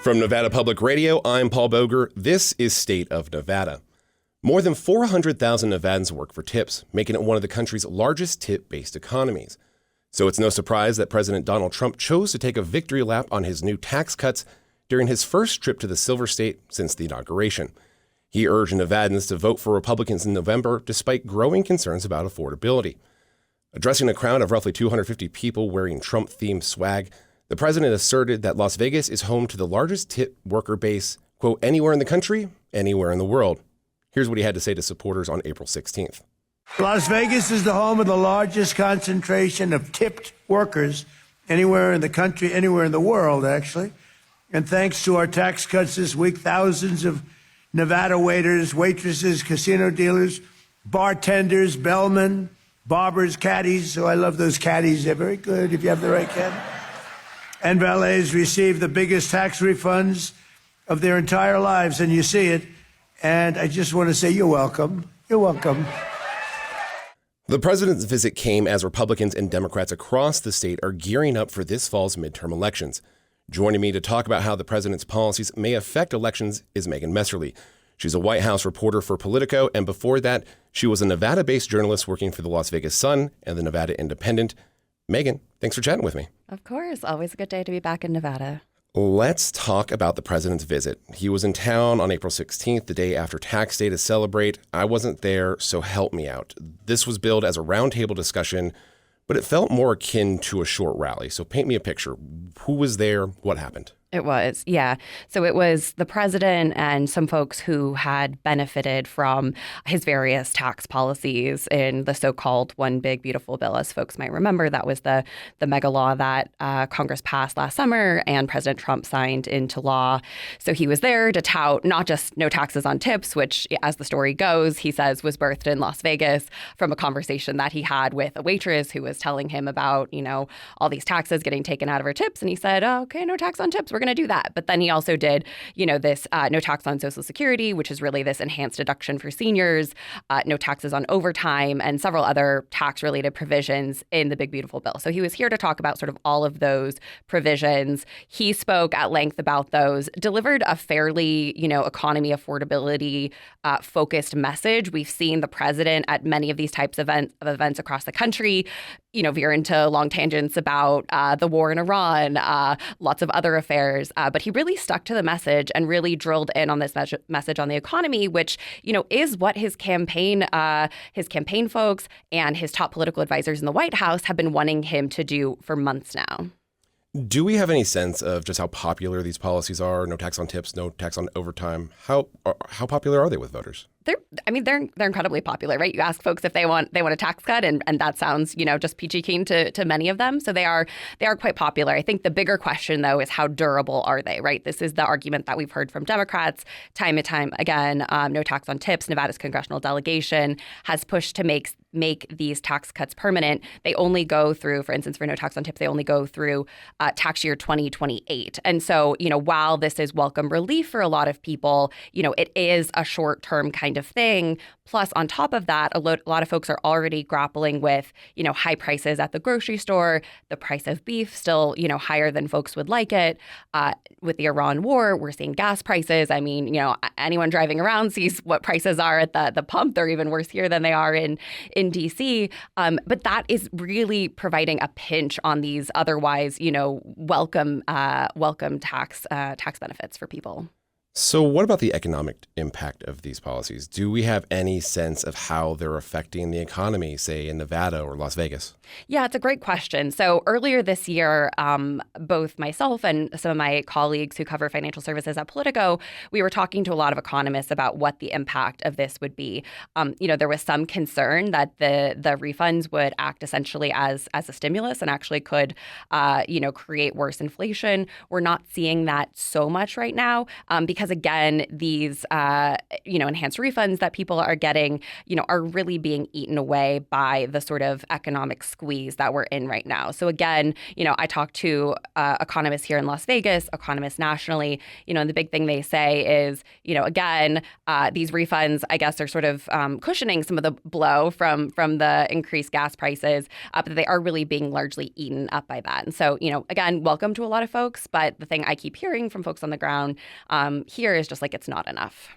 From Nevada Public Radio, I'm Paul Boger. This is State of Nevada. More than 400,000 Nevadans work for tips, making it one of the country's largest tip-based economies. So it's no surprise that President Donald Trump chose to take a victory lap on his new tax cuts during his first trip to the Silver State since the inauguration. He urged Nevadans to vote for Republicans in November despite growing concerns about affordability. Addressing a crowd of roughly 250 people wearing Trump-themed swag, the president asserted that Las Vegas is home to the largest tip worker base, quote, anywhere in the country, anywhere in the world. Here's what he had to say to supporters on April 16th. Las Vegas is the home of the largest concentration of tipped workers anywhere in the country, anywhere in the world, actually. And thanks to our tax cuts this week, thousands of Nevada waiters, waitresses, casino dealers, bartenders, bellmen, barbers, caddies. So I love those caddies. They're very good if you have the right caddy. And valets receive the biggest tax refunds of their entire lives, and you see it. And I just want to say you're welcome. You're welcome. The president's visit came as Republicans and Democrats across the state are gearing up for this fall's midterm elections. Joining me to talk about how the president's policies may affect elections is Megan Messerly. She's a White House reporter for Politico, and before that, she was a Nevada-based journalist working for the Las Vegas Sun and the Nevada Independent. Megan, thanks for chatting with me. Of course. Always a good day to be back in Nevada. Let's talk about the president's visit. He was in town on April 16th, the day after tax day, to celebrate. I wasn't there, so help me out. This was billed as a roundtable discussion, but it felt more akin to a short rally. So paint me a picture. Who was there? What happened? It was, yeah. So it was the president and some folks who had benefited from his various tax policies in the so-called One Big Beautiful Bill. As folks might remember, that was the mega law that Congress passed last summer and President Trump signed into law. So he was there to tout not just no taxes on tips, which, as the story goes, he says was birthed in Las Vegas from a conversation that he had with a waitress who was telling him about, all these taxes getting taken out of her tips. And he said, oh, okay, no tax on tips. We're going to do that. But then he also did, this no tax on Social Security, which is really this enhanced deduction for seniors, no taxes on overtime, and several other tax-related provisions in the Big Beautiful Bill. So he was here to talk about sort of all of those provisions. He spoke at length about those, delivered a fairly, economy affordability focused message. We've seen the president at many of these types of events across the country, veer into long tangents about the war in Iran, lots of other affairs. But he really stuck to the message and really drilled in on this message on the economy, which, is what his campaign folks and his top political advisors in the White House have been wanting him to do for months now. Do we have any sense of just how popular these policies are? No tax on tips, no tax on overtime. How popular are they with voters? They're incredibly popular, right? You ask folks if they want a tax cut, and that sounds, just peachy keen to many of them. So they are quite popular. I think the bigger question, though, is how durable are they, right? This is the argument that we've heard from Democrats time and time again. No tax on tips. Nevada's congressional delegation has pushed to make these tax cuts permanent. They only go through, for instance, for no tax on tips, they only go through tax year 2028. And so, while this is welcome relief for a lot of people, it is a short-term kind of thing. Plus, on top of that, a lot of folks are already grappling with, high prices at the grocery store, the price of beef still, higher than folks would like it. With the Iran war, we're seeing gas prices. Anyone driving around sees what prices are at the pump. They're even worse here than they are in D.C. But that is really providing a pinch on these otherwise, welcome tax benefits for people. So what about the economic impact of these policies? Do we have any sense of how they're affecting the economy, say in Nevada or Las Vegas? Yeah, it's a great question. So earlier this year, both myself and some of my colleagues who cover financial services at Politico, we were talking to a lot of economists about what the impact of this would be. There was some concern that the refunds would act essentially as a stimulus and actually could, create worse inflation. We're not seeing that so much right now because because again, these enhanced refunds that people are getting, are really being eaten away by the sort of economic squeeze that we're in right now. So again, I talked to economists here in Las Vegas, economists nationally, and the big thing they say is, again, these refunds, I guess, are sort of cushioning some of the blow from the increased gas prices, but they are really being largely eaten up by that. And so, again, welcome to a lot of folks, but the thing I keep hearing from folks on the ground here is just like it's not enough.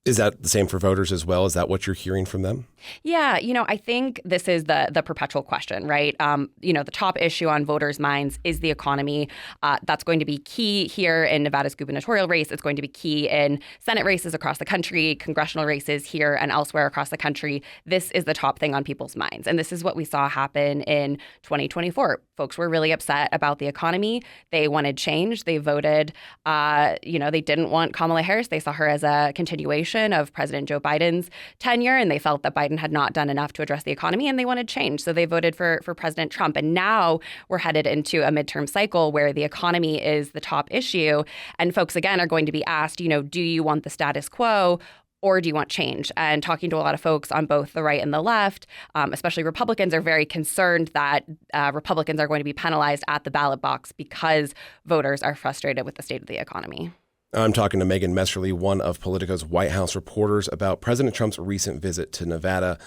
Is that the same for voters as well? Is that what you're hearing from them? Yeah, I think this is the perpetual question, right? The top issue on voters' minds is the economy. That's going to be key here in Nevada's gubernatorial race. It's going to be key in Senate races across the country, congressional races here and elsewhere across the country. This is the top thing on people's minds. And this is what we saw happen in 2024. Folks were really upset about the economy. They wanted change. They voted, they didn't want Kamala Harris. They saw her as a continuation of President Joe Biden's tenure, and they felt that Biden had not done enough to address the economy, and they wanted change. So they voted for President Trump. And now we're headed into a midterm cycle where the economy is the top issue. And folks, again, are going to be asked, do you want the status quo or do you want change? And talking to a lot of folks on both the right and the left, especially Republicans, are very concerned that Republicans are going to be penalized at the ballot box because voters are frustrated with the state of the economy. I'm talking to Megan Messerly, one of Politico's White House reporters, about President Trump's recent visit to Nevada.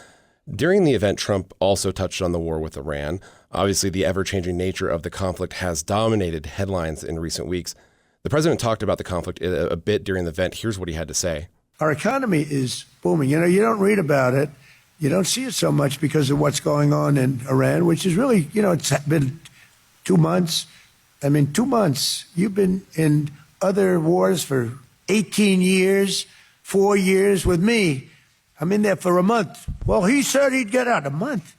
During the event, Trump also touched on the war with Iran. Obviously, the ever-changing nature of the conflict has dominated headlines in recent weeks. The president talked about the conflict a bit during the event. Here's what he had to say. Our economy is booming. You don't read about it. You don't see it so much because of what's going on in Iran, which is really, it's been 2 months. 2 months. You've been in other wars for 18 years, 4 years with me. I'm in there for a month. Well, he said he'd get out a month.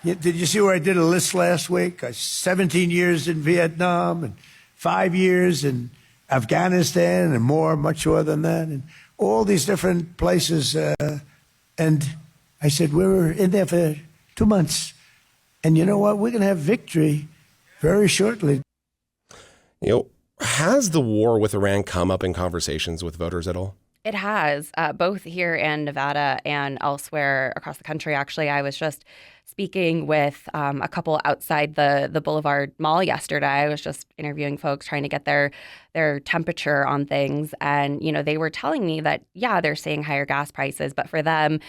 Did you see where I did a list last week? 17 years in Vietnam and 5 years in Afghanistan and more, much more than that, and all these different places. And I said, we were in there for 2 months. And you know what? We're going to have victory very shortly. Has the war with Iran come up in conversations with voters at all? It has, both here in Nevada and elsewhere across the country. Actually, I was just speaking with a couple outside the Boulevard Mall yesterday. I was just interviewing folks, trying to get their temperature on things. And, they were telling me that, yeah, they're seeing higher gas prices. But for them,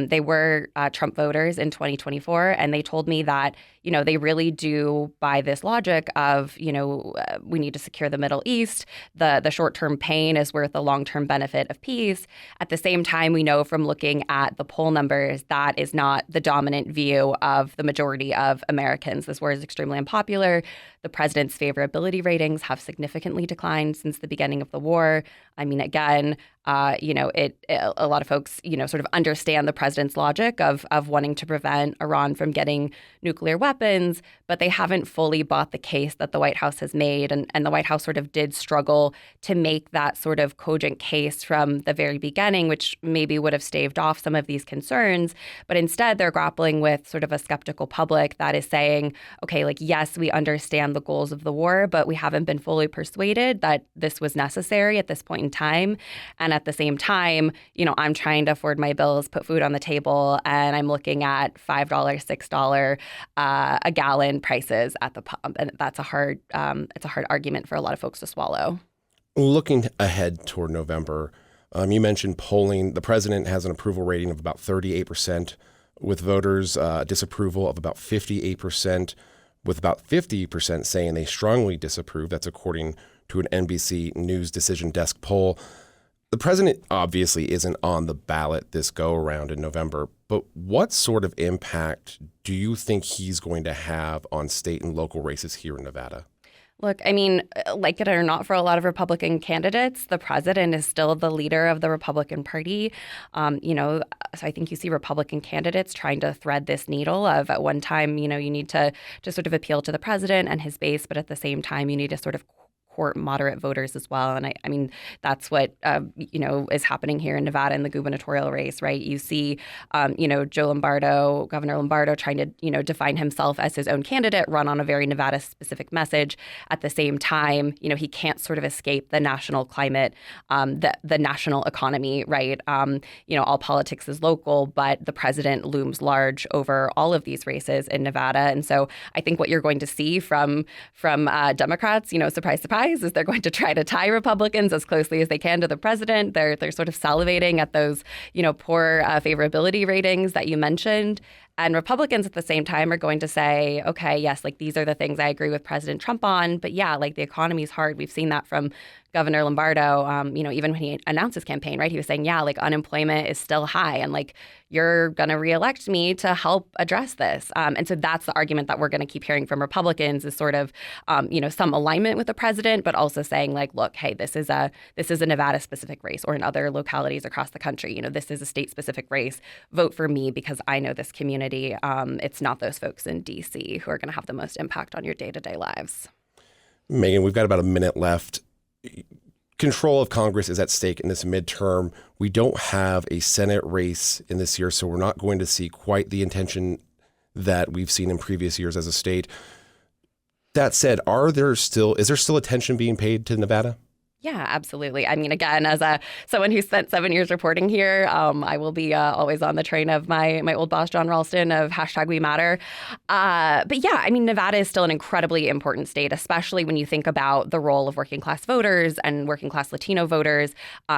they were Trump voters in 2024. And they told me that, they really do buy this logic of, we need to secure the Middle East. The short-term pain is worth the long-term benefit of peace. At the same time, we know from looking at the poll numbers, that is not the dominant view of the majority of Americans. This war is extremely unpopular. The president's favorability ratings have significantly declined since the beginning of the war. Again, a lot of folks, sort of understand the president's logic of wanting to prevent Iran from getting nuclear weapons, but they haven't fully bought the case that the White House has made. And the White House sort of did struggle to make that sort of cogent case from the very beginning, which maybe would have staved off some of these concerns. But instead, they're grappling with sort of a skeptical public that is saying, okay, yes, we understand the goals of the war, but we haven't been fully persuaded that this was necessary at this point in time. And at the same time, I'm trying to afford my bills, put food on the table, and I'm looking at $5, $6 a gallon prices at the pump. And that's a hard argument for a lot of folks to swallow. Looking ahead toward November, you mentioned polling. The president has an approval rating of about 38%, with voters disapproval of about 58%, with about 50% saying they strongly disapprove. That's according to an NBC News Decision Desk poll. The president obviously isn't on the ballot this go-around in November, but what sort of impact do you think he's going to have on state and local races here in Nevada? Look, like it or not, for a lot of Republican candidates, the president is still the leader of the Republican Party. So I think you see Republican candidates trying to thread this needle of, at one time, you need to sort of appeal to the president and his base, but at the same time, you need to sort of support moderate voters as well. And I mean, that's what, is happening here in Nevada in the gubernatorial race, right? You see, Governor Lombardo trying to, define himself as his own candidate, run on a very Nevada-specific message. At the same time, he can't sort of escape the national climate, the national economy, right? All politics is local, but the president looms large over all of these races in Nevada. And so I think what you're going to see from Democrats, surprise, surprise, is they're going to try to tie Republicans as closely as they can to the president. They're sort of salivating at those, poor favorability ratings that you mentioned. And Republicans at the same time are going to say, okay, yes, like these are the things I agree with President Trump on. But yeah, like the economy is hard. We've seen that from Governor Lombardo, even when he announced his campaign, right? He was saying, yeah, like unemployment is still high. And like, you're going to reelect me to help address this. And so that's the argument that we're going to keep hearing from Republicans is sort of, some alignment with the president, but also saying like, look, hey, this is a Nevada specific race, or in other localities across the country. This is a state specific race. Vote for me because I know this community. It's not those folks in D.C. who are going to have the most impact on your day-to-day lives. Megan, we've got about a minute left. Control of Congress is at stake in this midterm. We don't have a Senate race in this year, so we're not going to see quite the intention that we've seen in previous years as a state. That said, is there still attention being paid to Nevada? Yeah, absolutely. I mean, again, as someone who spent 7 years reporting here, I will be always on the train of my old boss, John Ralston, of #WeMatter. But yeah, I mean, Nevada is still an incredibly important state, especially when you think about the role of working class voters and working class Latino voters.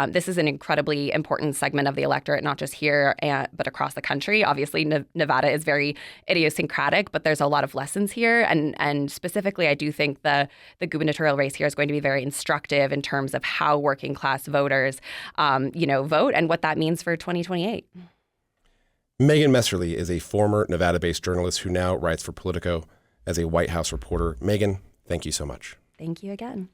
This is an incredibly important segment of the electorate, not just here, but across the country. Obviously, Nevada is very idiosyncratic, but there's a lot of lessons here. And specifically, I do think the gubernatorial race here is going to be very instructive in terms of how working class voters, vote and what that means for 2028. Megan Messerly is a former Nevada-based journalist who now writes for Politico as a White House reporter. Megan, thank you so much. Thank you again.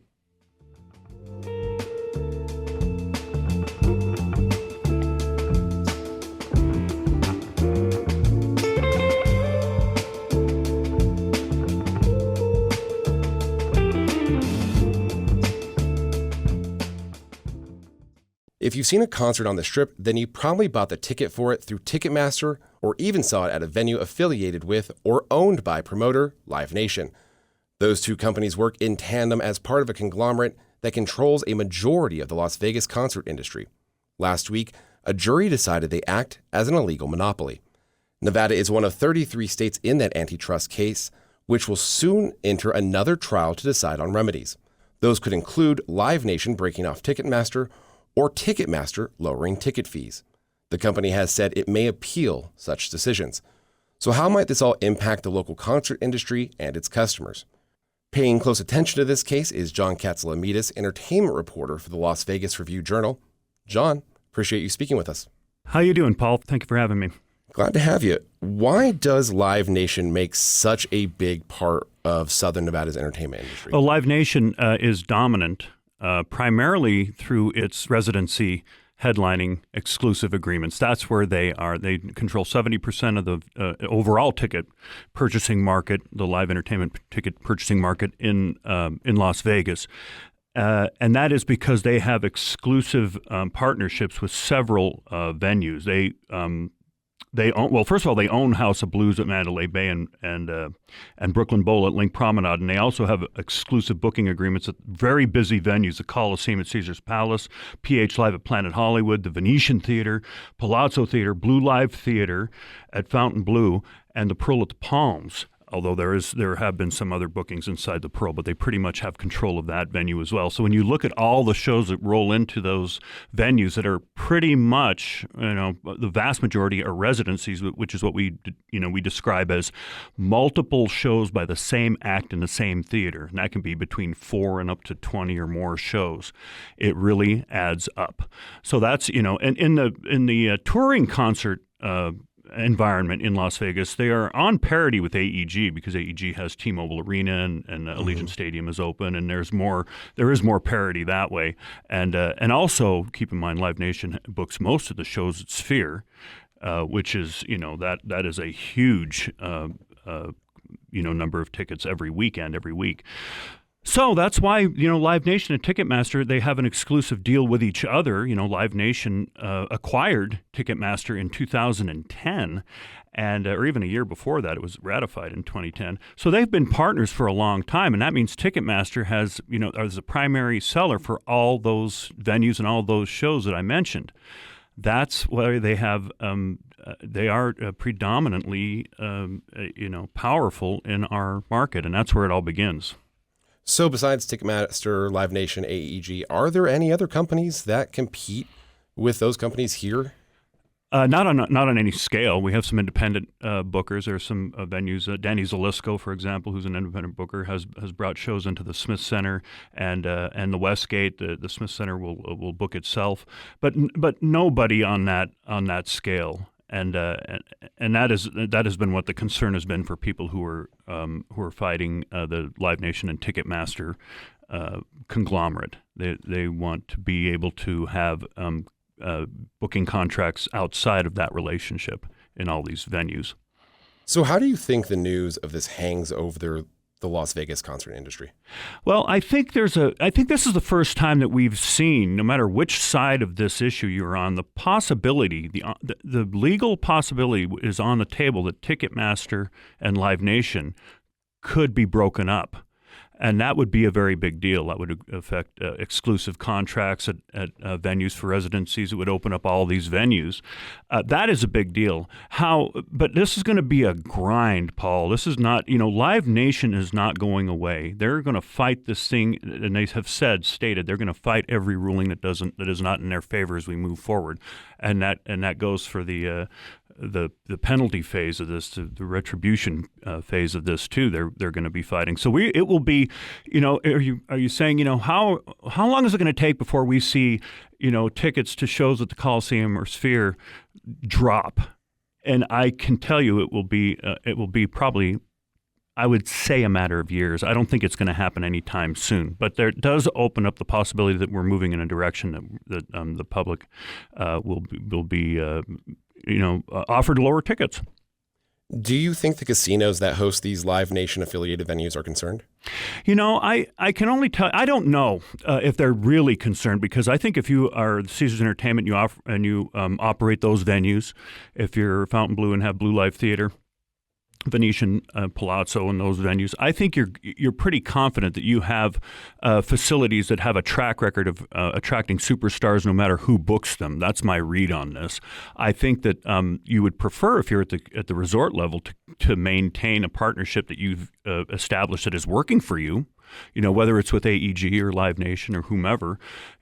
If you've seen a concert on the Strip, then you probably bought the ticket for it through Ticketmaster or even saw it at a venue affiliated with or owned by promoter Live Nation. Those two companies work in tandem as part of a conglomerate that controls a majority of the Las Vegas concert industry. Last week, a jury decided they act as an illegal monopoly. Nevada is one of 33 states in that antitrust case, which will soon enter another trial to decide on remedies. Those could include Live Nation breaking off Ticketmaster or Ticketmaster lowering ticket fees. The company has said it may appeal such decisions. So how might this all impact the local concert industry and its customers? Paying close attention to this case is John Katsalamidis, entertainment reporter for the Las Vegas Review-Journal. John, appreciate you speaking with us. How you doing, Paul? Thank you for having me. Glad to have you. Why does Live Nation make such a big part of Southern Nevada's entertainment industry? Well, Live Nation is dominant primarily through its residency headlining exclusive agreements. That's where they are. They control 70% of the overall ticket purchasing market, the live entertainment ticket purchasing market in Las Vegas. And that is because they have exclusive partnerships with several venues. They own, well, first of all, they own House of Blues at Mandalay Bay and Brooklyn Bowl at Link Promenade, and they also have exclusive booking agreements at very busy venues: the Coliseum at Caesar's Palace, PH Live at Planet Hollywood, the Venetian Theater, Palazzo Theater, Blue Live Theater at Fountain Blue, and the Pearl at the Palms. Although there have been some other bookings inside the Pearl, but they pretty much have control of that venue as well. So when you look at all the shows that roll into those venues that are pretty much, the vast majority are residencies, which is what we describe as multiple shows by the same act in the same theater. And that can be between 4 and up to 20 or more shows. It really adds up. So that's, and in the touring concert environment in Las Vegas, they are on parity with AEG because AEG has T-Mobile Arena and Allegiant Stadium is open, and there is more parity that way. And also keep in mind, Live Nation books most of the shows at Sphere, which is that is a huge number of tickets every week. So that's why, Live Nation and Ticketmaster, they have an exclusive deal with each other. Live Nation acquired Ticketmaster in 2010, and or even a year before that. It was ratified in 2010. So they've been partners for a long time, and that means Ticketmaster has, as a primary seller for all those venues and all those shows that I mentioned. That's why they have. They are predominantly, powerful in our market, and that's where it all begins. So besides Ticketmaster, Live Nation, AEG, are there any other companies that compete with those companies here? Not on any scale. We have some independent bookers. There are some venues. Danny Zalisco, for example, who's an independent booker, has brought shows into the Smith Center and the Westgate. The Smith Center will book itself, but nobody on that scale. And that has been what the concern has been for people who are fighting the Live Nation and Ticketmaster conglomerate. They want to be able to have booking contracts outside of that relationship in all these venues. So how do you think the news of this hangs over the Las Vegas concert industry? Well, I think this is the first time that we've seen, no matter which side of this issue you're on, the possibility, the legal possibility is on the table that Ticketmaster and Live Nation could be broken up. And that would be a very big deal. That would affect exclusive contracts at venues for residencies. It would open up all these venues. That is a big deal. But this is going to be a grind, Paul. This is not, Live Nation is not going away. They're going to fight this thing, and they have stated they're going to fight every ruling that is not in their favor as we move forward. And that goes for the penalty phase of this, the retribution phase of this too. They're going to be fighting. So it will be, are you saying, how long is it going to take before we see, tickets to shows at the Coliseum or Sphere drop? And I can tell you it will be probably, I would say, a matter of years. I don't think it's going to happen anytime soon, but there does open up the possibility that we're moving in a direction that the public will be offered lower tickets. Do you think the casinos that host these Live Nation affiliated venues are concerned? I can only tell. I don't know if they're really concerned, because I think if you are Caesars Entertainment, you operate those venues. If you're Fontainebleau and have Blue Life Theater, Venetian, Palazzo, and those venues, I think you're pretty confident that you have facilities that have a track record of attracting superstars no matter who books them. That's my read on this. I think that you would prefer, if you're at the resort level, to maintain a partnership that you've established that is working for you. Whether it's with AEG or Live Nation or whomever,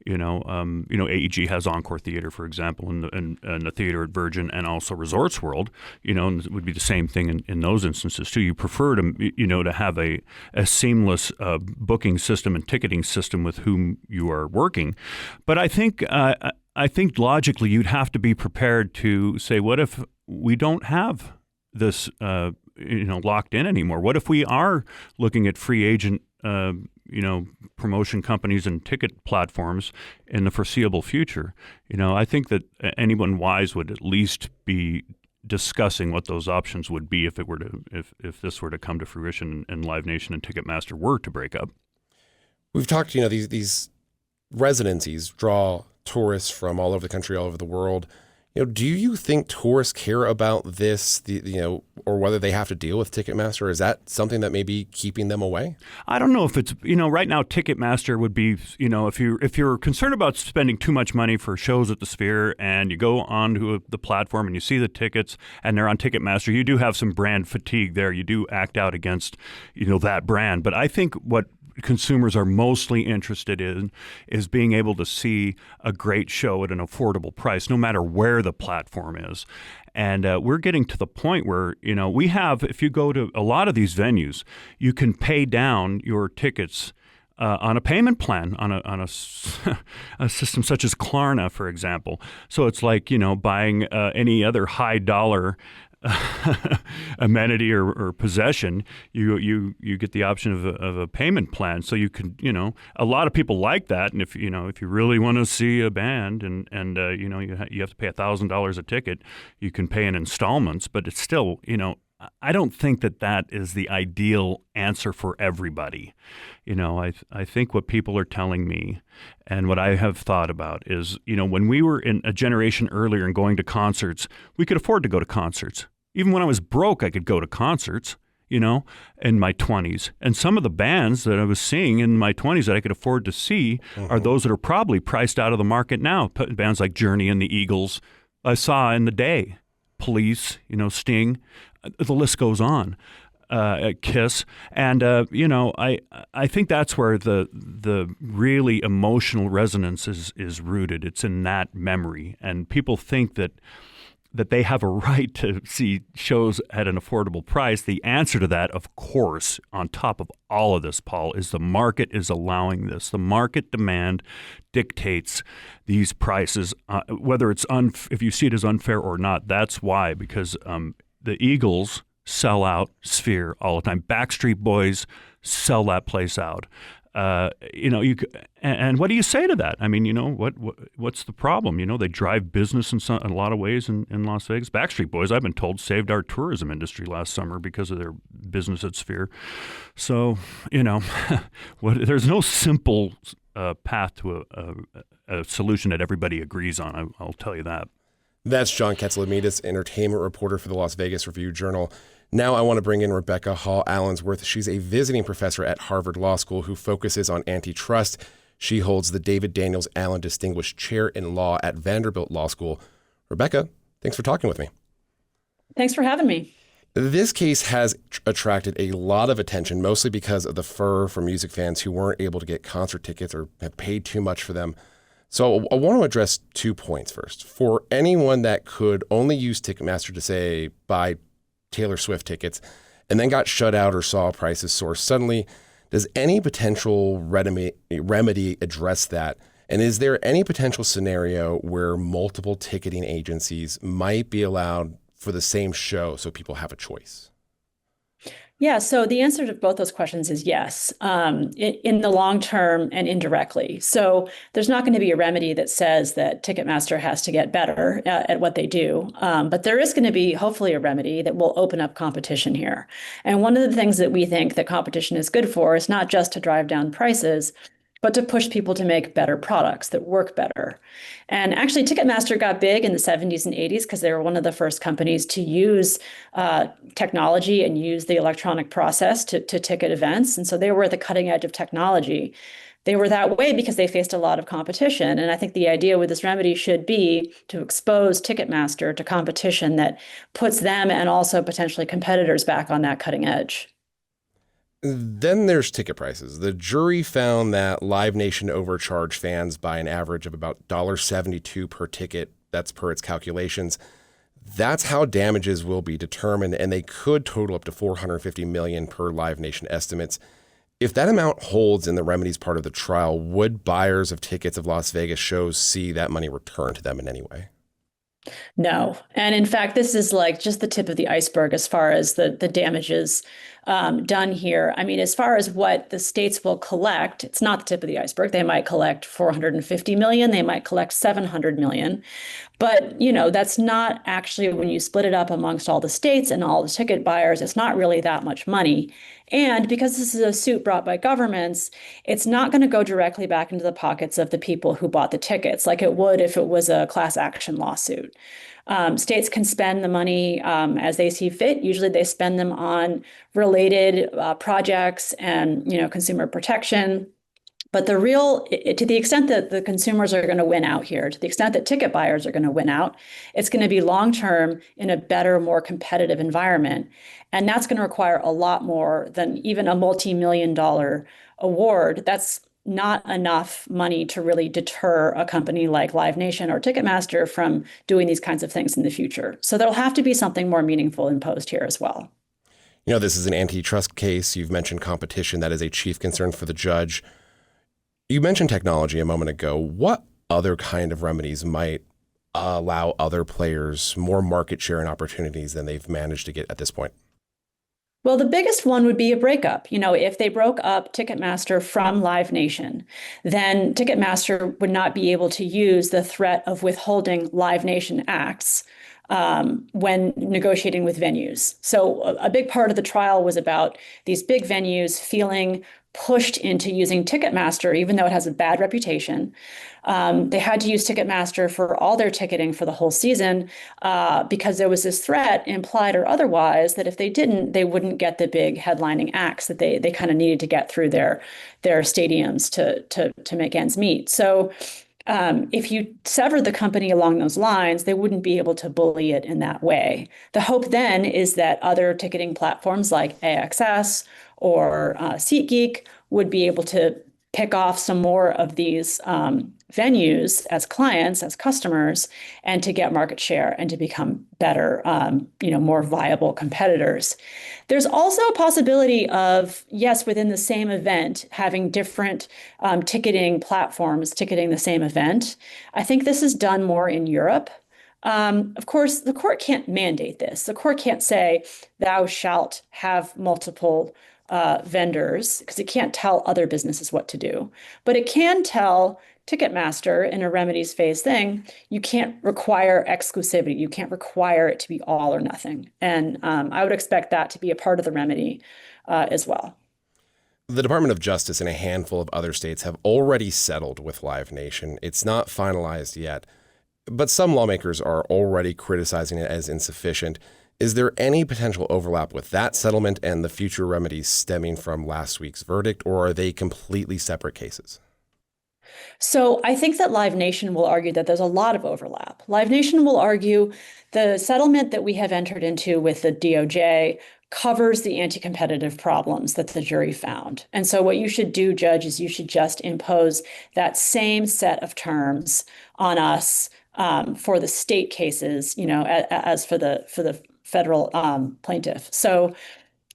AEG has Encore Theater, for example, and the theater at Virgin, and also Resorts World, and it would be the same thing in those instances too. You prefer to have a seamless booking system and ticketing system with whom you are working. But I think logically you'd have to be prepared to say, what if we don't have this locked in anymore? What if we are looking at free agent promotion companies and ticket platforms in the foreseeable future? I think that anyone wise would at least be discussing what those options would be if this were to come to fruition and Live Nation and Ticketmaster were to break up. We've talked, these residencies draw tourists from all over the country, all over the world. Do you think tourists care about this, or whether they have to deal with Ticketmaster? Or is that something that may be keeping them away? I don't know if it's, right now Ticketmaster would be, if you're concerned about spending too much money for shows at the Sphere and you go onto the platform and you see the tickets and they're on Ticketmaster, you do have some brand fatigue there. You do act out against, that brand. But I think what consumers are mostly interested in is being able to see a great show at an affordable price, no matter where the platform is. And we're getting to the point where, if you go to a lot of these venues, you can pay down your tickets on a payment plan, on a system such as Klarna, for example. So it's like, buying any other high dollar amenity or possession, you get the option of a payment plan. So you can, a lot of people like that. And if you really want to see a band and you have to pay $1,000 a ticket, you can pay in installments, but it's still, I don't think that is the ideal answer for everybody. I think what people are telling me and what I have thought about is, when we were in a generation earlier and going to concerts, we could afford to go to concerts. Even when I was broke, I could go to concerts, in my 20s. And some of the bands that I was seeing in my 20s that I could afford to see are those that are probably priced out of the market now. Bands like Journey and the Eagles, I saw in the day. Police, Sting, the list goes on. Kiss, and I think that's where the really emotional resonance is rooted. It's in that memory, and people think that they have a right to see shows at an affordable price. The answer to that, of course, on top of all of this, Paul, is the market is allowing this. The market demand dictates these prices, whether it's if you see it as unfair or not. That's why, because the Eagles sell out Sphere all the time. Backstreet Boys sell that place out. And what do you say to that? I mean, what's the problem? They drive business in a lot of ways in Las Vegas. Backstreet Boys, I've been told, saved our tourism industry last summer because of their business at Sphere. So, there's no simple path to a solution that everybody agrees on. I'll tell you that. That's John Ketzlamidis, entertainment reporter for the Las Vegas Review-Journal. Now I want to bring in Rebecca Hall-Allensworth. She's a visiting professor at Harvard Law School who focuses on antitrust. She holds the David Daniels Allen Distinguished Chair in Law at Vanderbilt Law School. Rebecca, thanks for talking with me. Thanks for having me. This case has attracted a lot of attention, mostly because of the furor from music fans who weren't able to get concert tickets or have paid too much for them. So I want to address 2 points first. For anyone that could only use Ticketmaster to, say, buy Taylor Swift tickets and then got shut out or saw prices soar suddenly, does any potential remedy address that? And is there any potential scenario where multiple ticketing agencies might be allowed for the same show so people have a choice? Yeah, so the answer to both those questions is yes, in the long term and indirectly. So there's not going to be a remedy that says that Ticketmaster has to get better at what they do. But there is going to be hopefully a remedy that will open up competition here. And one of the things that we think that competition is good for is not just to drive down prices, but to push people to make better products that work better. And actually, Ticketmaster got big in the 70s and 80s because they were one of the first companies to use technology and use the electronic process to ticket events. And so they were at the cutting edge of technology. They were that way because they faced a lot of competition. And I think the idea with this remedy should be to expose Ticketmaster to competition that puts them and also potentially competitors back on that cutting edge. Then there's ticket prices. The jury found that Live Nation overcharged fans by an average of about $1.72 per ticket. That's per its calculations. That's how damages will be determined, and they could total up to $450 million per Live Nation estimates. If that amount holds in the remedies part of the trial, would buyers of tickets of Las Vegas shows see that money returned to them in any way? No. And in fact, this is like just the tip of the iceberg as far as the damages done here. I mean, as far as what the states will collect, it's not the tip of the iceberg. They might collect $450 million. They might collect $700 million. But, that's not actually, when you split it up amongst all the states and all the ticket buyers, it's not really that much money. And because this is a suit brought by governments, it's not going to go directly back into the pockets of the people who bought the tickets like it would if it was a class action lawsuit. States can spend the money as they see fit. Usually they spend them on related projects and, consumer protection. But to the extent that the consumers are going to win out here, to the extent that ticket buyers are going to win out, it's going to be long-term in a better, more competitive environment. And that's going to require a lot more than even a multi-million-dollar award. That's not enough money to really deter a company like Live Nation or Ticketmaster from doing these kinds of things in the future. So there'll have to be something more meaningful imposed here as well. This is an antitrust case. You've mentioned competition. That is a chief concern for the judge. You mentioned technology a moment ago. What other kind of remedies might allow other players more market share and opportunities than they've managed to get at this point? Well, the biggest one would be a breakup. If they broke up Ticketmaster from Live Nation, then Ticketmaster would not be able to use the threat of withholding Live Nation acts when negotiating with venues. So a big part of the trial was about these big venues feeling pushed into using Ticketmaster, even though it has a bad reputation. They had to use Ticketmaster for all their ticketing for the whole season because there was this threat, implied or otherwise, that if they didn't, they wouldn't get the big headlining acts that they kind of needed to get through their stadiums to make ends meet. So if you severed the company along those lines, they wouldn't be able to bully it in that way. The hope then is that other ticketing platforms like AXS or SeatGeek would be able to pick off some more of these venues as clients, as customers, and to get market share and to become better, more viable competitors. There's also a possibility of, yes, within the same event, having different ticketing platforms ticketing the same event. I think this is done more in Europe. Of course, the court can't mandate this. The court can't say, thou shalt have multiple vendors, because it can't tell other businesses what to do. But it can tell Ticketmaster in a remedies phase thing, you can't require exclusivity. You can't require it to be all or nothing. And I would expect that to be a part of the remedy as well. The Department of Justice and a handful of other states have already settled with Live Nation. It's not finalized yet, but some lawmakers are already criticizing it as insufficient. Is there any potential overlap with that settlement and the future remedies stemming from last week's verdict, or are they completely separate cases? So I think that Live Nation will argue that there's a lot of overlap. Live Nation will argue the settlement that we have entered into with the DOJ covers the anti-competitive problems that the jury found. And so what you should do, Judge, is you should just impose that same set of terms on us for the state cases, as for the federal plaintiff. So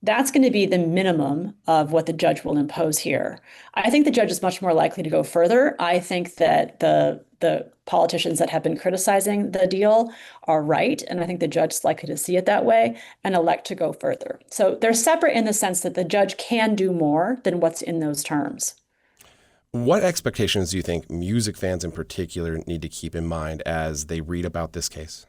that's going to be the minimum of what the judge will impose here. I think the judge is much more likely to go further. I think that the politicians that have been criticizing the deal are right, and I think the judge is likely to see it that way and elect to go further. So they're separate in the sense that the judge can do more than what's in those terms. What expectations do you think music fans in particular need to keep in mind as they read about this case?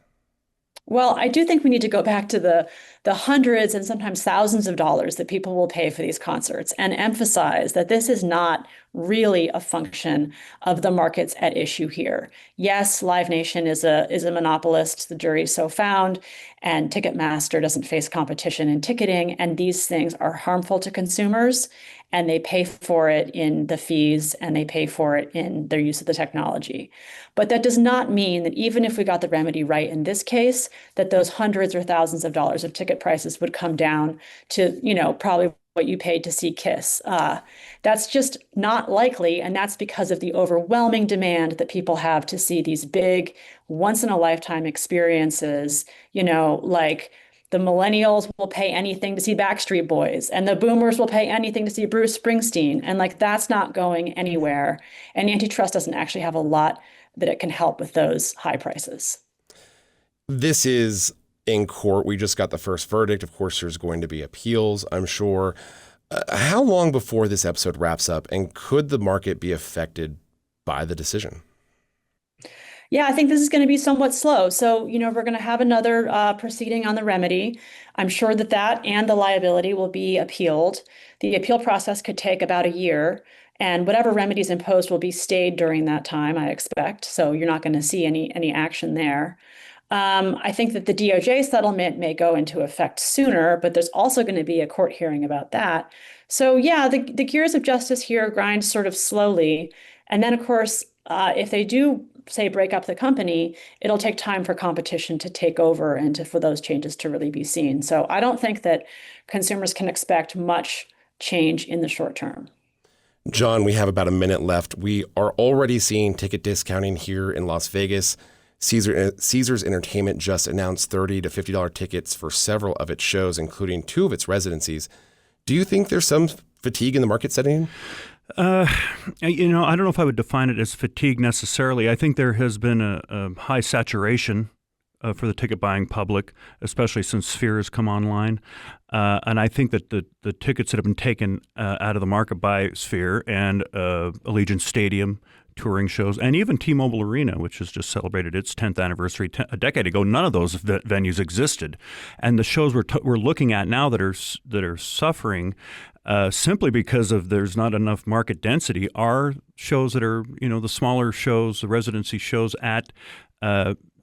Well, I do think we need to go back to the hundreds and sometimes thousands of dollars that people will pay for these concerts and emphasize that this is not really a function of the markets at issue here. Yes, Live Nation is a monopolist, the jury so found, and Ticketmaster doesn't face competition in ticketing, and these things are harmful to consumers, and they pay for it in the fees and they pay for it in their use of the technology. But that does not mean that even if we got the remedy right in this case, that those hundreds or thousands of dollars of ticket prices would come down to, probably what you paid to see Kiss. That's just not likely, and that's because of the overwhelming demand that people have to see these big, once-in-a-lifetime experiences, like the millennials will pay anything to see Backstreet Boys, and the boomers will pay anything to see Bruce Springsteen. And that's not going anywhere. And antitrust doesn't actually have a lot that it can help with those high prices. This is in court. We just got the first verdict. Of course, there's going to be appeals, I'm sure. How long before this episode wraps up, and could the market be affected by the decision? Yeah, I think this is going to be somewhat slow. So, we're going to have another proceeding on the remedy. I'm sure that and the liability will be appealed. The appeal process could take about a year, and whatever remedies imposed will be stayed during that time, I expect. So you're not going to see any action there. I think that the DOJ settlement may go into effect sooner, but there's also going to be a court hearing about that. So yeah, the gears of justice here grind sort of slowly. And then, of course, if they do, say, break up the company, it'll take time for competition to take over and for those changes to really be seen. So I don't think that consumers can expect much change in the short term. John, we have about a minute left. We are already seeing ticket discounting here in Las Vegas. Caesars Entertainment just announced $30 to $50 tickets for several of its shows, including 2 of its residencies. Do you think there's some fatigue in the market setting in? I don't know if I would define it as fatigue necessarily. I think there has been a high saturation for the ticket buying public, especially since Sphere has come online. And I think that the tickets that have been taken out of the market by Sphere and Allegiant Stadium touring shows, and even T-Mobile Arena, which has just celebrated its 10th anniversary a decade ago. None of those venues existed, and the shows we're looking at now that are suffering simply because of there's not enough market density are shows that are the smaller shows, the residency shows at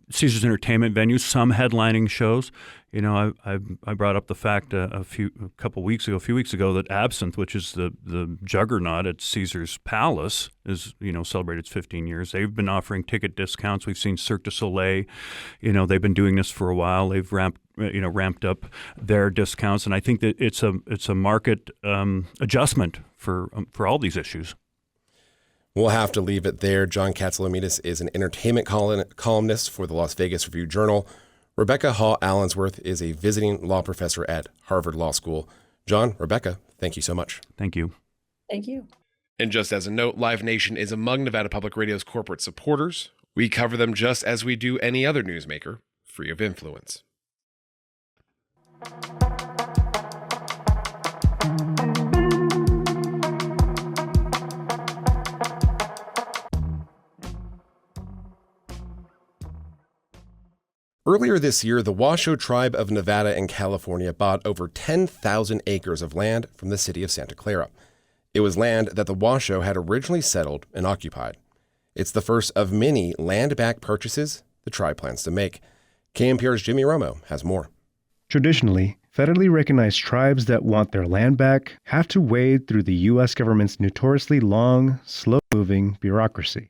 Caesars Entertainment venues, some headlining shows. I brought up the fact a few weeks ago that Absinthe, which is the juggernaut at Caesars Palace, is celebrated its 15 years. They've been offering ticket discounts. We've seen Cirque du Soleil. They've been doing this for a while. They've ramped up their discounts, and I think that it's a market adjustment for all these issues. We'll have to leave it there. John Katsilometes is an entertainment columnist for the Las Vegas Review-Journal. Rebecca Hall-Allensworth is a visiting law professor at Harvard Law School. John, Rebecca, thank you so much. Thank you. Thank you. And just as a note, Live Nation is among Nevada Public Radio's corporate supporters. We cover them just as we do any other newsmaker, free of influence. Earlier this year, the Washoe Tribe of Nevada and California bought over 10,000 acres of land from the city of Santa Clara. It was land that the Washoe had originally settled and occupied. It's the first of many land-back purchases the tribe plans to make. KNPR's Jimmy Romo has more. Traditionally, federally recognized tribes that want their land back have to wade through the U.S. government's notoriously long, slow-moving bureaucracy.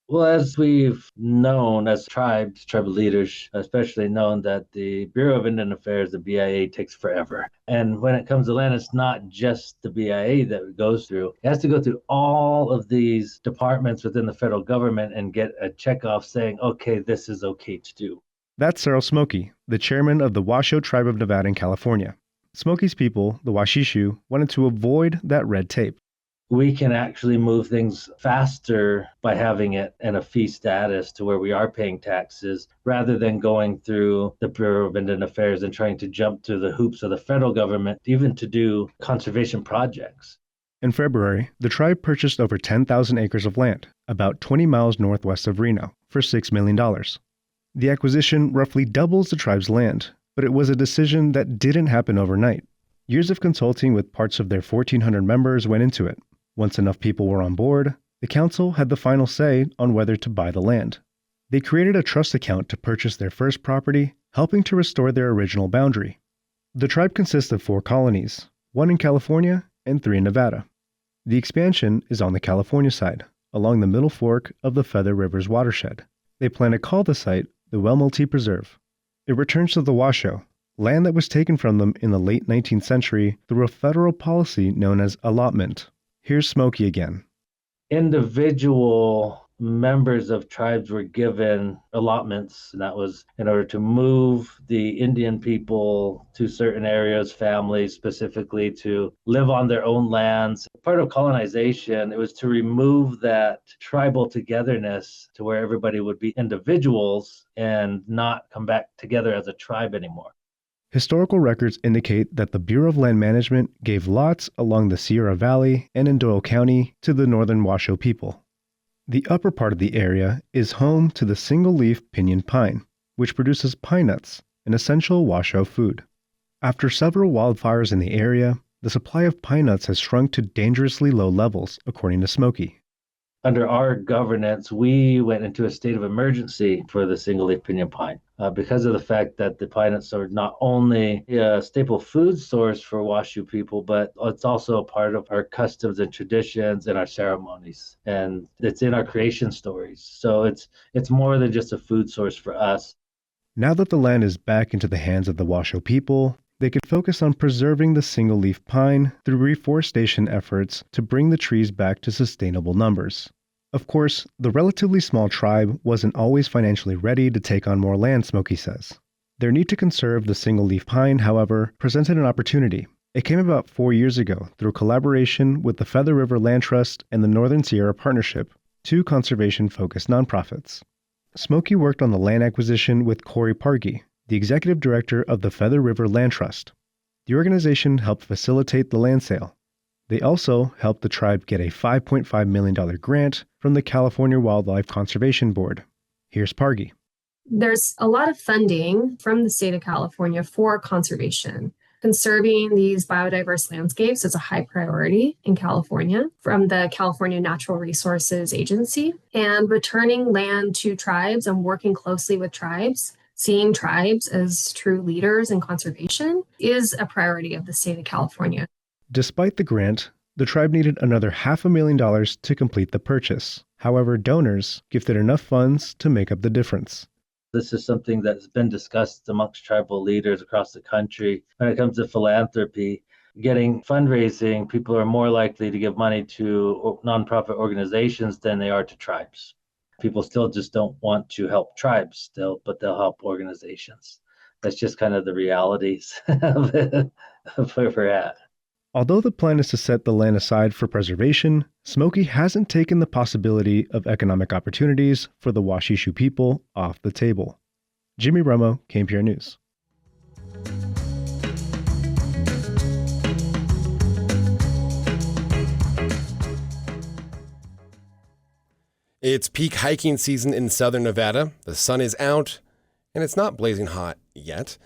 Well, as we've known as tribal leaders, especially known that the Bureau of Indian Affairs, the BIA, takes forever. And when it comes to land, it's not just the BIA that it goes through. It has to go through all of these departments within the federal government and get a checkoff saying, okay, this is okay to do. That's Cyril Smokey, the chairman of the Washoe Tribe of Nevada and California. Smokey's people, the Washishu, wanted to avoid that red tape. We can actually move things faster by having it in a fee status to where we are paying taxes rather than going through the Bureau of Indian Affairs and trying to jump through the hoops of the federal government, even to do conservation projects. In February, the tribe purchased over 10,000 acres of land, about 20 miles northwest of Reno, for $6 million. The acquisition roughly doubles the tribe's land, but it was a decision that didn't happen overnight. Years of consulting with parts of their 1,400 members went into it. Once enough people were on board, the council had the final say on whether to buy the land. They created a trust account to purchase their first property, helping to restore their original boundary. The tribe consists of 4 colonies, 1 in California and 3 in Nevada. The expansion is on the California side, along the middle fork of the Feather River's watershed. They plan to call the site the Welmulti Preserve. It returns to the Washoe, land that was taken from them in the late 19th century through a federal policy known as allotment. Here's Smokey again. Individual members of tribes were given allotments, and that was in order to move the Indian people to certain areas, families specifically, to live on their own lands. Part of colonization, it was to remove that tribal togetherness to where everybody would be individuals and not come back together as a tribe anymore. Historical records indicate that the Bureau of Land Management gave lots along the Sierra Valley and in Doyle County to the northern Washoe people. The upper part of the area is home to the single-leaf pinyon pine, which produces pine nuts, an essential Washoe food. After several wildfires in the area, the supply of pine nuts has shrunk to dangerously low levels, according to Smokey. Under our governance, we went into a state of emergency for the single-leaf pinyon pine because of the fact that the pine nuts are not only a staple food source for Washoe people, but it's also a part of our customs and traditions and our ceremonies. And it's in our creation stories. So it's more than just a food source for us. Now that the land is back into the hands of the Washoe people, they could focus on preserving the single-leaf pine through reforestation efforts to bring the trees back to sustainable numbers. Of course, the relatively small tribe wasn't always financially ready to take on more land, Smokey says. Their need to conserve the single-leaf pine, however, presented an opportunity. It came about 4 years ago through collaboration with the Feather River Land Trust and the Northern Sierra Partnership, 2 conservation-focused nonprofits. Smokey worked on the land acquisition with Corey Pargy, the executive director of the Feather River Land Trust. The organization helped facilitate the land sale. They also helped the tribe get a $5.5 million grant from the California Wildlife Conservation Board. Here's Pargi. There's a lot of funding from the state of California for conservation. Conserving these biodiverse landscapes is a high priority in California from the California Natural Resources Agency. And returning land to tribes and working closely with tribes, seeing tribes as true leaders in conservation, is a priority of the state of California. Despite the grant, the tribe needed another $500,000 to complete the purchase. However, donors gifted enough funds to make up the difference. This is something that's been discussed amongst tribal leaders across the country. When it comes to philanthropy, getting fundraising, people are more likely to give money to nonprofit organizations than they are to tribes. People still just don't want to help tribes still, but they'll help organizations. That's just kind of the realities of where we're at. Although the plan is to set the land aside for preservation, Smokey hasn't taken the possibility of economic opportunities for the Washishu people off the table. Jimmy Romo, KNPR News. It's peak hiking season in southern Nevada. The sun is out, and it's not blazing hot yet.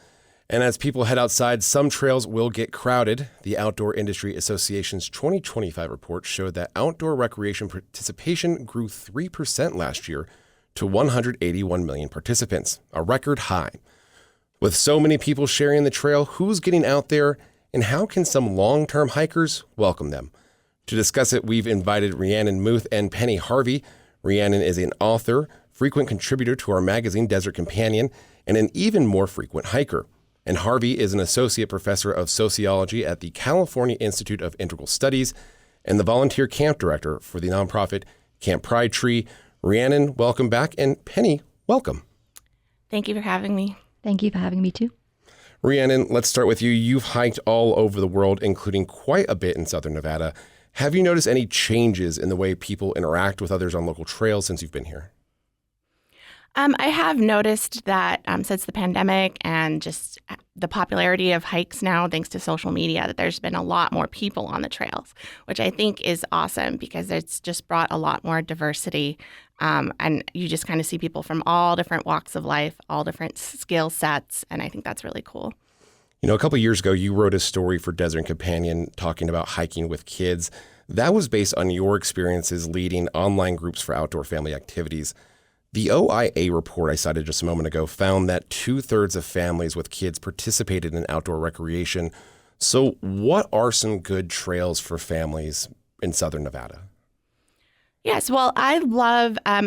And as people head outside, some trails will get crowded. The Outdoor Industry Association's 2025 report showed that outdoor recreation participation grew 3% last year to 181 million participants, a record high. With so many people sharing the trail, who's getting out there, and how can some long-term hikers welcome them? To discuss it, we've invited Rhiannon Muth and Penny Harvey. Rhiannon is an author, frequent contributor to our magazine Desert Companion, and an even more frequent hiker. And Harvey is an associate professor of sociology at the California Institute of Integral Studies and the volunteer camp director for the nonprofit Camp Pride Tree. Rhiannon, welcome back. And Penny, welcome. Thank you for having me. Thank you for having me too. Rhiannon, let's start with you. You've hiked all over the world, including quite a bit in southern Nevada. Have you noticed any changes in the way people interact with others on local trails since you've been here? I have noticed that since the pandemic and just the popularity of hikes now, thanks to social media, that there's been a lot more people on the trails, which I think is awesome because it's just brought a lot more diversity. And you just kind of see people from all different walks of life, all different skill sets. And I think that's really cool. You know, a couple of years ago, you wrote a story for Desert Companion talking about hiking with kids. That was based on your experiences leading online groups for outdoor family activities. The OIA report I cited just a moment ago found that 2/3 of families with kids participated in outdoor recreation. So what are some good trails for families in southern Nevada? Yes, well, I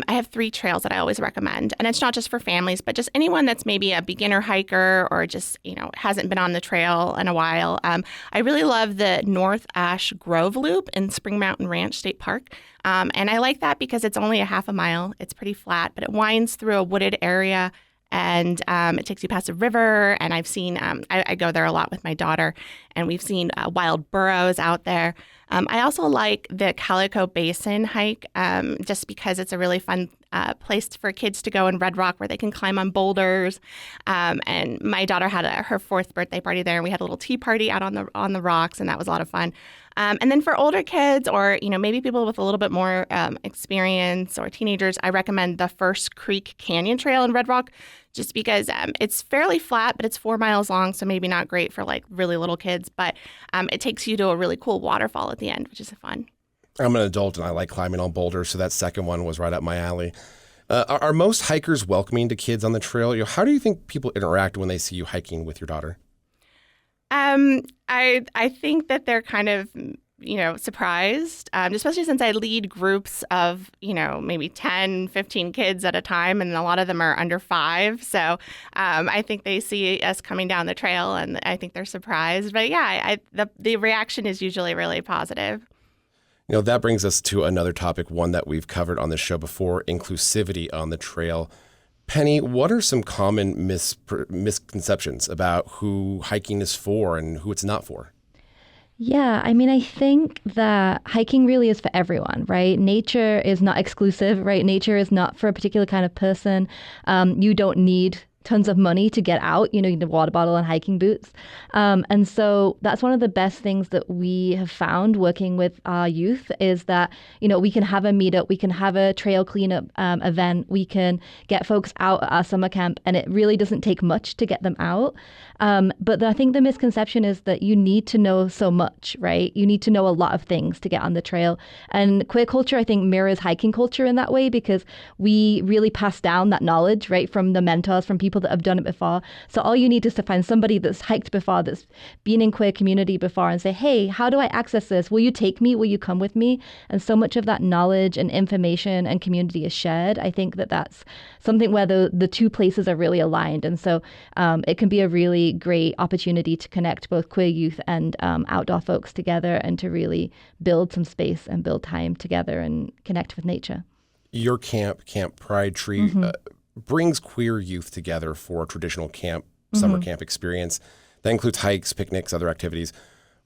have 3 trails that I always recommend. And it's not just for families, but just anyone that's maybe a beginner hiker or just, hasn't been on the trail in a while. I really love the North Ash Grove Loop in Spring Mountain Ranch State Park. And I like that because it's only a half a mile. It's pretty flat, but it winds through a wooded area. And it takes you past a river. And I've seen, I go there a lot with my daughter, and we've seen wild burros out there. I also like the Calico Basin hike just because it's a really fun place for kids to go in Red Rock where they can climb on boulders. And my daughter had her 4th birthday party there, and we had a little tea party out on the rocks, and that was a lot of fun. And then for older kids or, maybe people with a little bit more experience or teenagers, I recommend the First Creek Canyon Trail in Red Rock just because it's fairly flat, but it's 4 miles long, so maybe not great for like really little kids, but it takes you to a really cool waterfall at the end, which is fun. I'm an adult and I like climbing on boulders, so that second one was right up my alley. Are most hikers welcoming to kids on the trail? How do you think people interact when they see you hiking with your daughter? I think that they're kind of, surprised, especially since I lead groups of, maybe 10, 15 kids at a time, and a lot of them are under 5. So I think they see us coming down the trail, and I think they're surprised. But yeah, the reaction is usually really positive. That brings us to another topic, one that we've covered on this show before, inclusivity on the trail. Penny, what are some common misconceptions about who hiking is for and who it's not for? Yeah, I think that hiking really is for everyone, right? Nature is not exclusive, right? Nature is not for a particular kind of person. You don't need tons of money to get out. You need a water bottle and hiking boots. And so that's one of the best things that we have found working with our youth is that, we can have a meetup, we can have a trail cleanup event, we can get folks out at our summer camp, and it really doesn't take much to get them out. But I think the misconception is that you need to know so much, right? You need to know a lot of things to get on the trail. And queer culture, I think, mirrors hiking culture in that way because we really pass down that knowledge, right, from the mentors, from people that have done it before. So all you need is to find somebody that's hiked before, that's been in queer community before, and say, hey, how do I access this? Will you take me? Will you come with me? And so much of that knowledge and information and community is shared. I think that that's something where the two places are really aligned. And so it can be a really great opportunity to connect both queer youth and outdoor folks together and to really build some space and build time together and connect with nature. Your camp, Camp Pride Tree, brings queer youth together for a traditional summer camp experience. That includes hikes, picnics, other activities.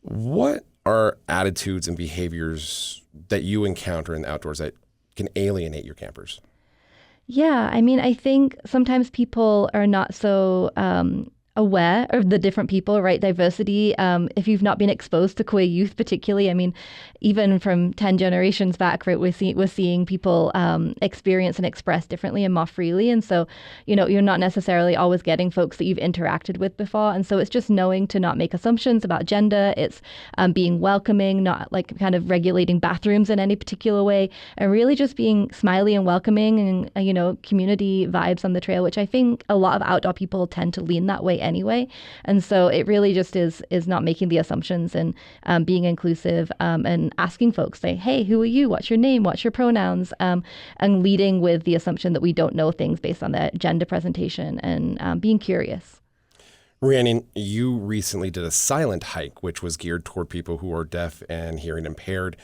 What are attitudes and behaviors that you encounter in the outdoors that can alienate your campers? Yeah, I think sometimes people are not so aware of the different people, right? Diversity. If you've not been exposed to queer youth, particularly, even from 10 generations back, right? We're seeing people experience and express differently and more freely. And so, you're not necessarily always getting folks that you've interacted with before. And so it's just knowing to not make assumptions about gender. It's being welcoming, not like kind of regulating bathrooms in any particular way, and really just being smiley and welcoming and, community vibes on the trail, which I think a lot of outdoor people tend to lean that way anyway. And so it really just is not making the assumptions and being inclusive and asking folks, say, hey, who are you? What's your name? What's your pronouns? And leading with the assumption that we don't know things based on their gender presentation and being curious. Rhiannon, you recently did a silent hike, which was geared toward people who are deaf and hearing impaired.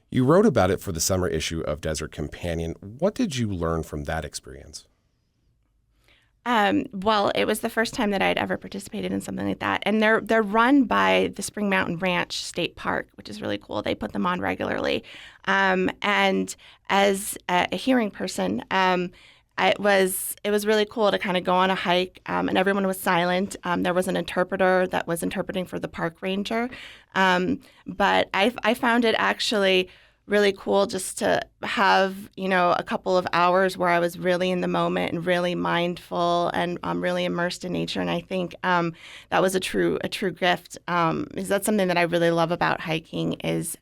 You wrote about it for the summer issue of Desert Companion. What did you learn from that experience? Well, it was the first time that I'd ever participated in something like that. And they're run by the Spring Mountain Ranch State Park, which is really cool. They put them on regularly. And as a hearing person, it was really cool to kind of go on a hike, and everyone was silent. There was an interpreter that was interpreting for the park ranger. But I found it actually really cool just to have, a couple of hours where I was really in the moment and really mindful and really immersed in nature. And I think that was a true gift. Is that something that I really love about hiking is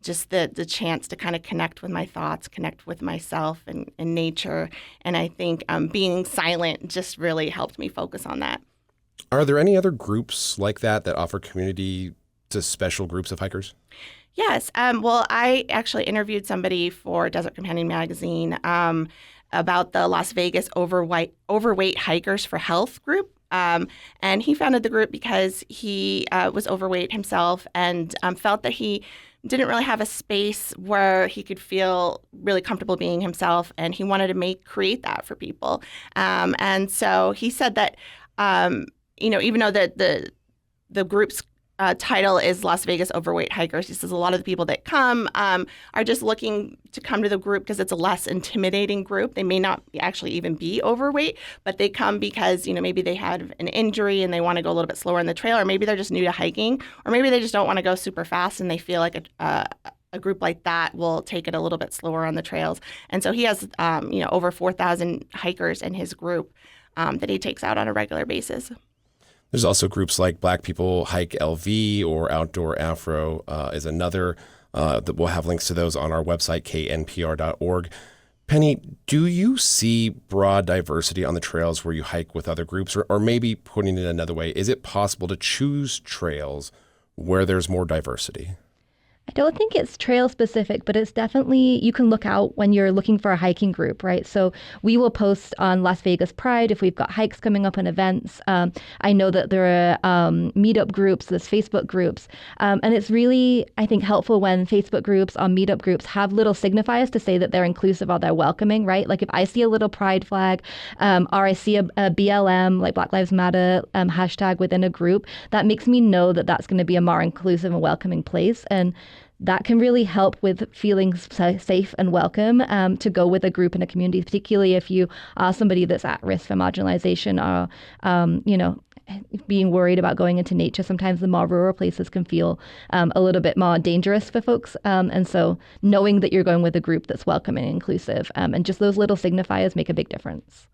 just the chance to kind of connect with my thoughts, connect with myself and nature. And I think being silent just really helped me focus on that. Are there any other groups like that offer community to special groups of hikers? Yes. Well, I actually interviewed somebody for Desert Companion magazine about the Las Vegas Overweight Hikers for Health group. And he founded the group because he was overweight himself and felt that he didn't really have a space where he could feel really comfortable being himself. And he wanted to create that for people. And so he said that, even though the group's title is Las Vegas Overweight Hikers. He says a lot of the people that come are just looking to come to the group because it's a less intimidating group. They may not actually even be overweight, but they come because, maybe they had an injury and they want to go a little bit slower on the trail, or maybe they're just new to hiking, or maybe they just don't want to go super fast and they feel like a group like that will take it a little bit slower on the trails. And so he has, over 4,000 hikers in his group that he takes out on a regular basis. There's also groups like Black People Hike LV or Outdoor Afro is another that we'll have links to those on our website, knpr.org. Penny, do you see broad diversity on the trails where you hike with other groups? Or maybe putting it another way, is it possible to choose trails where there's more diversity? I don't think it's trail specific, but it's definitely, you can look out when you're looking for a hiking group, right? So we will post on Las Vegas Pride if we've got hikes coming up and events. I know that there are meetup groups, there's Facebook groups. And it's really, I think, helpful when Facebook groups or meetup groups have little signifiers to say that they're inclusive or they're welcoming, right? Like if I see a little pride flag or I see a BLM, like Black Lives Matter hashtag within a group, that makes me know that that's going to be a more inclusive and welcoming place. And that can really help with feeling safe and welcome to go with a group in a community, particularly if you are somebody that's at risk for marginalization or, being worried about going into nature. Sometimes the more rural places can feel a little bit more dangerous for folks. And so knowing that you're going with a group that's welcoming and inclusive, and just those little signifiers make a big difference.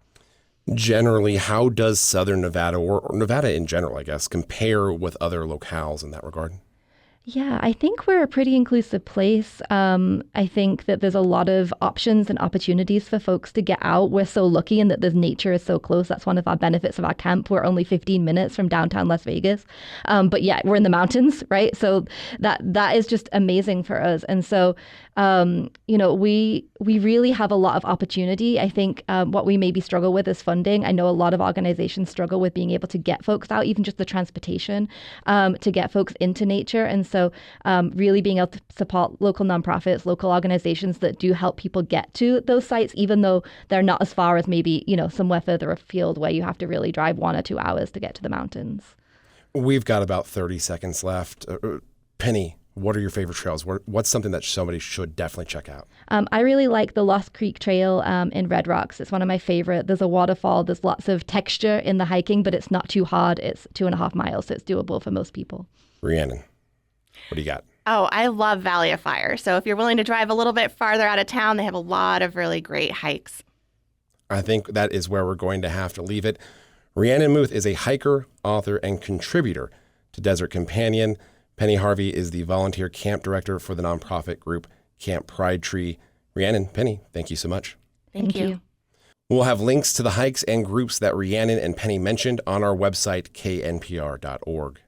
Generally, how does Southern Nevada, or Nevada in general, I guess, compare with other locales in that regard? Yeah, I think we're a pretty inclusive place. I think that there's a lot of options and opportunities for folks to get out. We're so lucky in that the nature is so close. That's one of our benefits of our camp. We're only 15 minutes from downtown Las Vegas. But yeah, we're in the mountains, right? So that is just amazing for us. And so, we really have a lot of opportunity. I think what we maybe struggle with is funding. I know a lot of organizations struggle with being able to get folks out, even just the transportation to get folks into nature. And so really being able to support local nonprofits, local organizations that do help people get to those sites, even though they're not as far as maybe, somewhere further afield where you have to really drive 1 or 2 hours to get to the mountains. We've got about 30 seconds left. Penny, what are your favorite trails? What's something that somebody should definitely check out? I really like the Lost Creek Trail in Red Rocks. It's one of my favorite. There's a waterfall. There's lots of texture in the hiking, but it's not too hard. It's 2.5 miles, so it's doable for most people. Rhiannon, what do you got? Oh, I love Valley of Fire. So if you're willing to drive a little bit farther out of town, they have a lot of really great hikes. I think that is where we're going to have to leave it. Rhiannon Muth is a hiker, author, and contributor to Desert Companion. Penny Harvey is the volunteer camp director for the nonprofit group Camp Pride Tree. Rhiannon, Penny, thank you so much. Thank you. We'll have links to the hikes and groups that Rhiannon and Penny mentioned on our website, knpr.org.